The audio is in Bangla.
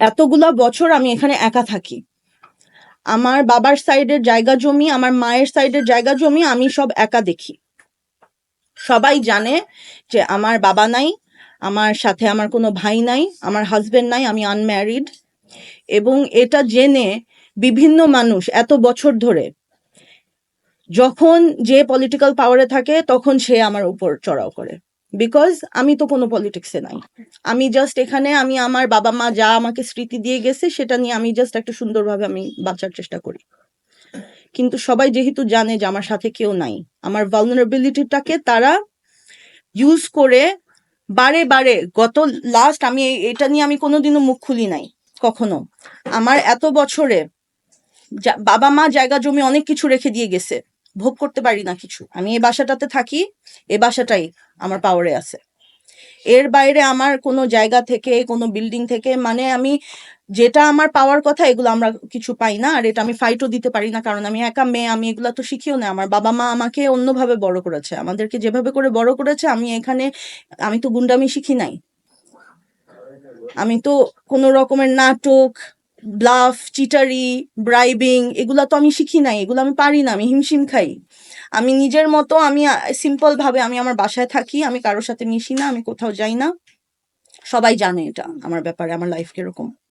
এতগুলা বছর আমি এখানে একা থাকি। আমার বাবার সাইডের জায়গা জমি, আমার মায়ের সাইডের জায়গা জমি আমি সব একা দেখি। সবাই জানে যে আমার বাবা নাই, আমার সাথে আমার কোনো ভাই নাই, আমার হাজবেন্ড নাই, আমি আনম্যারিড। এবং এটা জেনে বিভিন্ন মানুষ এত বছর ধরে যখন যে পলিটিক্যাল পাওয়ারে থাকে তখন সে আমার উপর চড়াও করে, বিকজ আমি তো কোনো পলিটিক্সে নাই। আমি জাস্ট এখানে আমি আমার বাবা মা যা আমাকে স্মৃতি দিয়ে গেছে সেটা নিয়ে আমি জাস্ট একটা সুন্দরভাবে আমি বাঁচার চেষ্টা করি। কিন্তু সবাই যেহেতু জানে যে আমার সাথে কেউ নাই, আমার ভালনারেবিলিটিটাকে তারা ইউজ করে বারে বারে গত লাস্ট আমি এটা নিয়ে আমি কোনোদিনও মুখ খুলি নাই কখনো। আমার এত বছরে বাবা মা জায়গা জমি অনেক কিছু রেখে দিয়ে গেছে, ভোগ করতে পারি না কিছু। আমি এই বাসাটাতে থাকি, এই বাসাটাই আমার পাওয়ারে আছে। এর বাইরে আমার কোনো জায়গা থেকে কোনো বিল্ডিং থেকে মানে আমি যেটা আমার পাওয়ার কথা এগুলো আমরা কিছু পাই না। আর এটা আমি ফাইটও দিতে পারি না, কারণ আমি একা মেয়ে, আমি এগুলা তো শিখিও না। আমার বাবা মা আমাকে অন্যভাবে বড় করেছে, আমাদেরকে যেভাবে করে বড় করেছে আমি এখানে আমি তো গুন্ডামি শিখি নাই। আমি তো কোনো রকমের নাটক, ব্লাফ, চিটারি, ব্রাইবিং এগুলা তো আমি শিখি নাই, এগুলো আমি পারি না, আমি হিমশিম খাই। আমি নিজের মতো আমি সিম্পল ভাবে আমি আমার বাসায় থাকি, আমি কারোর সাথে মিশি না, আমি কোথাও যাই না। সবাই জানে এটা আমার ব্যাপারে, আমার লাইফ কিরকম।